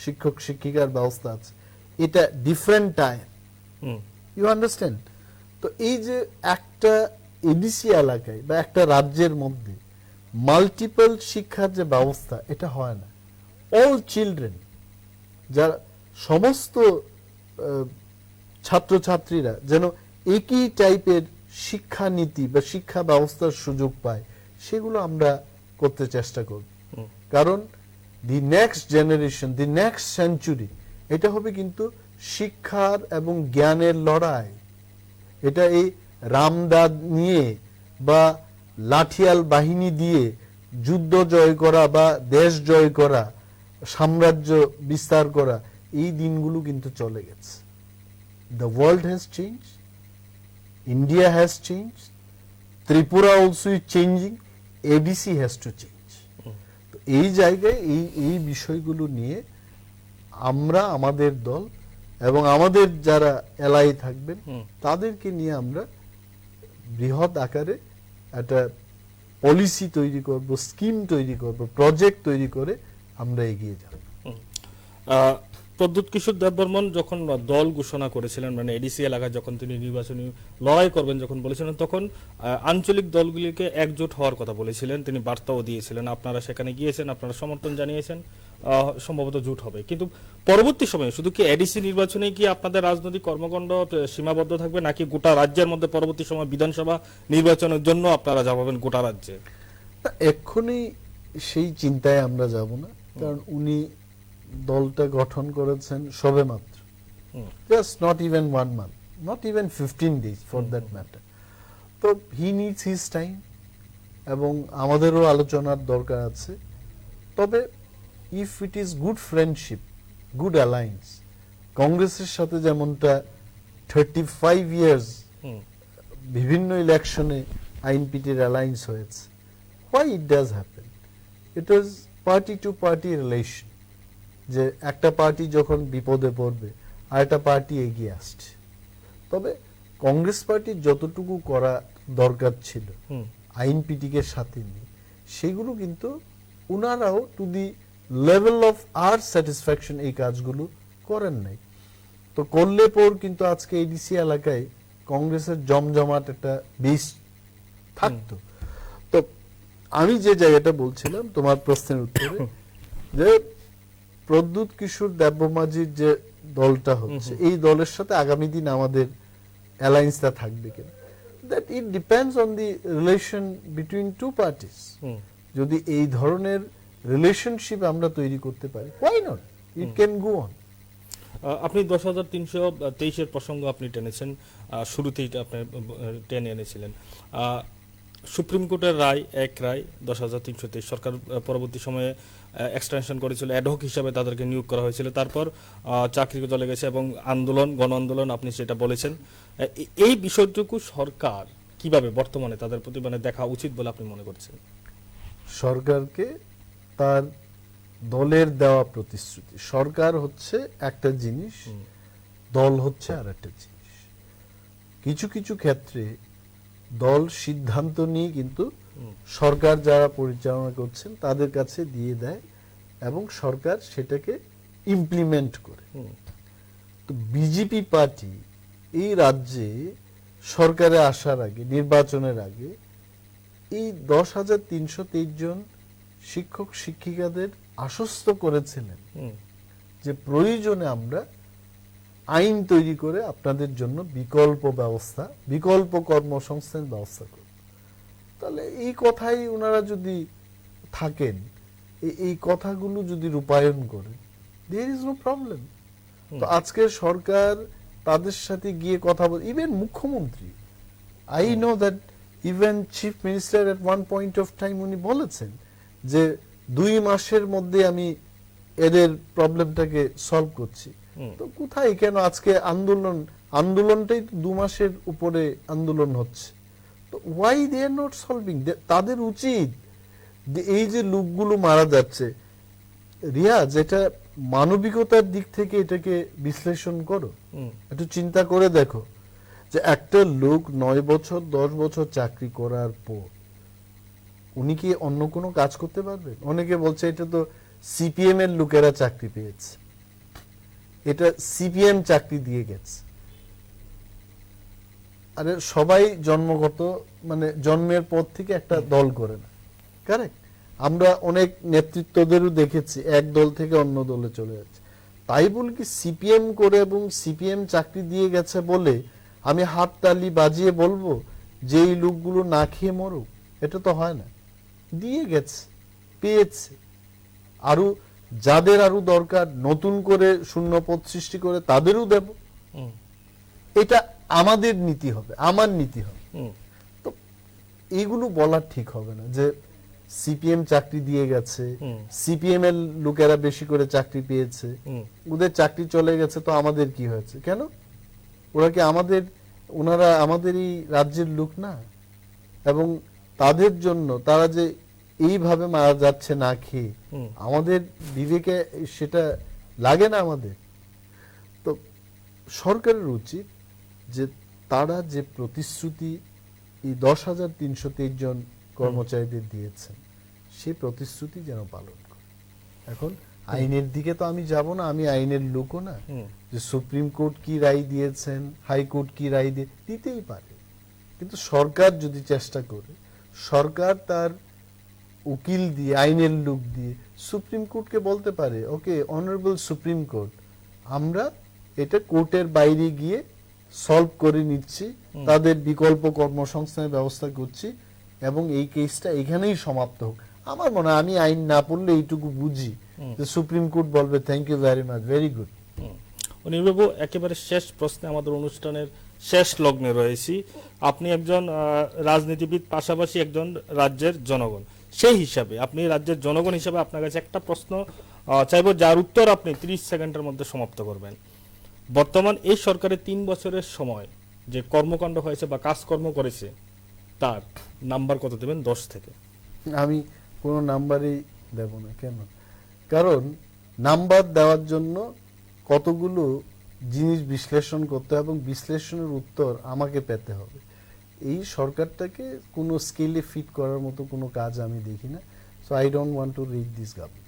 শিক্ষক শিক্ষিকার ব্যবস্থা আছে এটা ডিফারেন্ট টায়ার ইউ আন্ডারস্ট্যান্ড তো এই যে একটা এডিসি এলাকায় বা একটা রাজ্যের মধ্যে মাল্টিপল শিক্ষার যে ব্যবস্থা এটা হয় না অল চিলড্রেন যারা সমস্ত ছাত্রছাত্রীরা যেন একই টাইপের শিক্ষানীতি বা শিক্ষা ব্যবস্থার সুযোগ পায় সেগুলো আমরা করতে চেষ্টা করব কারণ the next generation the next century এটা হবে কিন্তু শিক্ষার এবং জ্ঞানের লড়াই এটা এই রামদাদ নিয়ে বা লাঠিয়াল বাহিনী দিয়ে যুদ্ধ জয় করা বা দেশ জয় করা সাম্রাজ্য বিস্তার করা এই দিনগুলো কিন্তু চলে গেছে the world has changed India has changed Tripura also is changing ADC has to change তো এই জায়গায় এই বিষয়গুলো নিয়ে আমরা আমাদের দল এবং আমাদের যারা এলাই থাকবেন তাদেরকে নিয়ে আমরা বৃহৎ আকারে একটা পলিসি তৈরি করব স্কিম তৈরি করব প্রজেক্ট তৈরি করে আমরা এগিয়ে যাব প্রদ্যুৎ কিশোর দেববর্মন যখন দল ঘোষণা করেছিলেন, মানে এডিসি এলাকায় যখন তিনি নির্বাচনী লড়াই করবেন যখন বলেছিলেন, তখন আঞ্চলিক দলগুলিকে একজোট হওয়ার কথা বলেছিলেন, তিনি বার্তাও দিয়েছিলেন। আপনারা সেখানে গিয়েছেন, আপনারা সমর্থন জানিয়েছেন, সম্ভবত জোট হবে। কিন্তু পরবর্তী সময়ে শুধু কি এডিসি নির্বাচনে কি আপনাদের রাজনৈতিক কর্মকাণ্ড সীমাবদ্ধ থাকবে, নাকি গোটা রাজ্যের মধ্যে পরবর্তী সময় বিধানসভা নির্বাচনের জন্য আপনারা যাবেন গোটা রাজ্যে? এক্ষুনি সেই চিন্তায় আমরা যাব না, কারণ উনি দলটা গঠন করেছেন সবেমাত্র, just not even 1 month, not even 15 days for that matter. তো হি নিডস হিজ টাইম, এবং আমাদেরও আলোচনার দরকার আছে। তবে if it is good friendship, good alliance, কংগ্রেসের সাথে যেমনটা 35 years বিভিন্ন ইলেকশনে আইএনপিটির অ্যালায়েন্স হয়েছে, why it does happen? It is party to party relation, যে একটা পার্টি যখন বিপদে পড়বে আর একটা পার্টি এগিয়ে আসছে। তবে কংগ্রেস পার্টির যতটুকু করা দরকার ছিল আইএনপিটিকে সাথে নিয়ে, সেগুলো কিন্তু উনারাও to the level of our satisfaction এই কাজগুলো করেন নাই। তো করলে পর কিন্তু আজকে এডিসি এলাকায় কংগ্রেসের জমজমাট একটা বেশ থাকতো। তো আমি যে জায়গাটা বলছিলাম তোমার প্রশ্নের উত্তরে, যে প্রদ্যুৎ কিশোর দেববর্মাজির যে দলটা হচ্ছে, এই দলের সাথে আগামী দিন আমাদের অ্যালায়েন্সটা থাকবে কিনা, that it depends on the relation between two parties. যদি এই ধরনের রিলেশনশিপ আমরা তৈরি করতে পারি, why not, it can go on. আপনি 10,323-এর প্রসঙ্গ আপনি টেনেছেন, শুরুতেই আপনি টেনে এনেছিলেন। সুপ্রিম কোর্টের রায়, এক রায় 10,323, সরকার পরবর্তী সময়ে এক্সটেনশন করেছিল, অ্যাডহক হিসাবে তাদেরকে নিয়োগ করা হয়েছিল, তারপর চাকরি চলে গেছে এবং আন্দোলন, গণ আন্দোলন আপনি সেটা বলেছেন। এই বিষয়টুকু সরকার কিভাবে বর্তমানে তাদের প্রতি মানে দেখা উচিত বলে আপনি মনে করছেন? সরকারকে তার দলের দেওয়া প্রতিশ্রুতি, সরকার হচ্ছে একটা জিনিস, দল হচ্ছে আর একটা জিনিস। কিছু কিছু ক্ষেত্রে দল সিদ্ধান্ত নিয়ে কিন্তু সরকার যারা পরিচালনা করছেন তাদের কাছে দিয়ে দেয় এবং সরকার সেটাকে ইমপ্লিমেন্ট করে। তো বিজেপি পার্টি এই রাজ্যে সরকারে আসার আগে, নির্বাচনের আগে, এই 10,323 জন শিক্ষক শিক্ষিকাদের আশ্বস্ত করেছিলেন যে প্রয়োজনে আমরা আইন তৈরি করে আপনাদের জন্য বিকল্প ব্যবস্থা, বিকল্প কর্মসংস্থান ব্যবস্থা করব। তাহলে এই কথাই ওনারা যদি থাকেন, এই কথাগুলো যদি রূপায়ণ করেন, দেয়ার ইজ নো প্রবলেম। তো আজকে সরকার তাদের সাথে গিয়ে কথা বল, ইভেন মুখ্যমন্ত্রী, I know that even chief minister at one point of time উনি বলেছেন যে 2 মাসের মধ্যে আমি এদের প্রবলেমটাকে সলভ করছি। তো কোথায় কেন আজকে আন্দোলনটাই 2 মাসের উপরে আন্দোলন হচ্ছে। তো why they are not solving? তাদের উচিত এই যে লোকগুলো মারা যাচ্ছে, রিয়া, যেটা মানবিকতার দিক থেকে এটাকে বিশ্লেষণ করো, একটু চিন্তা করে দেখো যে একটা লোক 9 বছর 10 বছর চাকরি করার পর উনি কি অন্য কোনো কাজ করতে পারবেন? অনেকে বলছে এটা তো সিপিএম এর লোকেরা চাকরি পেয়েছে, এটা সিপিএম চাকরি দিয়ে গেছে। আরে সবাই জন্মগত মানে জন্মের পর থেকে একটা দল করে না, কারেক্ট? আমরা অনেক নেতৃত্বদেরও দেখেছি এক দল থেকে অন্য দলে চলে যাচ্ছে। তাই বলে কি সিপিএম করে এবং সিপিএম চাকরি দিয়ে গেছে বলে আমি হাত তালি বাজিয়ে বলবো যে এই লোকগুলো না খেয়ে মরুক? এটা তো হয় না। দিয়ে গেছে, পেয়েছে, আরো যাদের আরো দরকার নতুন করে শূন্য পদ সৃষ্টি করে তাদেরও দেব। এটা আমাদের নীতি হবে, আমার নীতি হবে। তো এইগুলো বলা ঠিক হবে না যে সিপিএম চাকরি দিয়ে গেছে, সিপিএম এর লোকেরা বেশি করে চাকরি পেয়েছে, ওদের চাকরি চলে গেছে, তো আমাদের কি হয়েছে? কেন? ওরা কি ওনারা আমাদের এই রাজ্যের লোক না? এবং তাদের জন্য তারা যে এইভাবে মারা যাচ্ছে না খেয়ে, আমাদের বিবেকে সেটা লাগে না আমাদের? তো সরকারের উচিত যে তারা যে প্রতিশ্রুতি এই 10,323 জন কর্মচারীদের দিয়েছেন সেই প্রতিশ্রুতি যেন পালন করে। এখন আইনের দিকে তো আমি যাব না, আমি আইনের লোকও না হুম। যে সুপ্রিম কোর্ট কি রায় দিয়েছেন, হাইকোর্ট কি রায় দিতেই পারে, কিন্তু সরকার যদি চেষ্টা করে, সরকার তার উকিল দিয়ে, আইনের লোক দিয়ে সুপ্রিম কোর্টকে বলতে পারে, ওকে অনারেবল সুপ্রিম কোর্ট, আমরা এটা কোর্টের বাইরে গিয়ে সলভ করে নিচ্ছি, তাদের বিকল্প কর্মসংস্থানের ব্যবস্থা করছি এবং এই কেসটা এখানেই সমাপ্ত হোক। আমার মনে হয়, আমি আইন না পড়লে এইটুকু বুঝি যে সুপ্রিম কোর্ট বলবে thank you very much, very good. অনির্বাবু, একেবারে শেষ প্রশ্নে, আমাদের অনুষ্ঠানের শেষ লগ্নে রয়েছি। আপনি একজন রাজনীতিবিদ, পাশাপাশি একজন রাজ্যের জনগণ। সেই হিসাবে, আপনি রাজ্যের জনগণ হিসাবে আপনার কাছে একটা প্রশ্ন চাইব, যার উত্তর আপনি 30 সেকেন্ডের মধ্যে সমাপ্ত করবেন। বর্তমান এই সরকারের 3 বছরের সময় যে কর্মকাণ্ড হয়েছে বা কাজকর্ম করেছে, তার নাম্বার কত দেবেন 10 থেকে? আমি কোনো নাম্বারই দেব না। কেন? কারণ নাম্বার দেওয়ার জন্য কতগুলো জিনিস বিশ্লেষণ করতে হবে এবং বিশ্লেষণের উত্তর আমাকে পেতে হবে। এই সরকারটাকে কোনো স্কেলে ফিট করার মতো কোনো কাজ আমি দেখি না। So I don't want to read this government.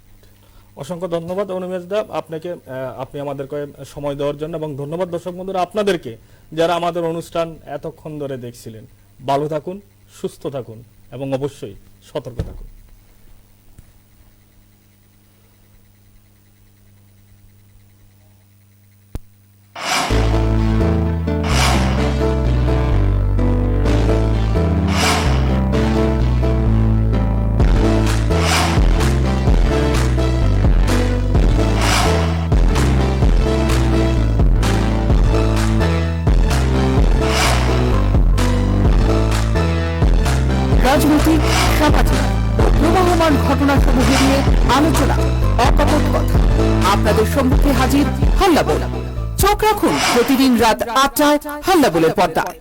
অসংখ্য ধন্যবাদ অনুমেশদা আপনাকে, আপনি আমাদেরকে সময় দেওয়ার জন্য, এবং ধন্যবাদ দর্শক বন্ধুরা আপনাদেরকে যারা আমাদের অনুষ্ঠান এতক্ষণ ধরে দেখছিলেন। ভালো থাকুন, সুস্থ থাকুন এবং অবশ্যই সতর্ক থাকুন। রাজনৈতিক, সামাজিক ও প্রবাহমান ঘটনাসমূহ নিয়ে আলোচনা, অকপট কথা, আপনাদের সম্মুখে হাজির হাল্লা বল। চোখ রাখুন প্রতিদিন রাত 8টায় হাল্লা বলের পর্দায়।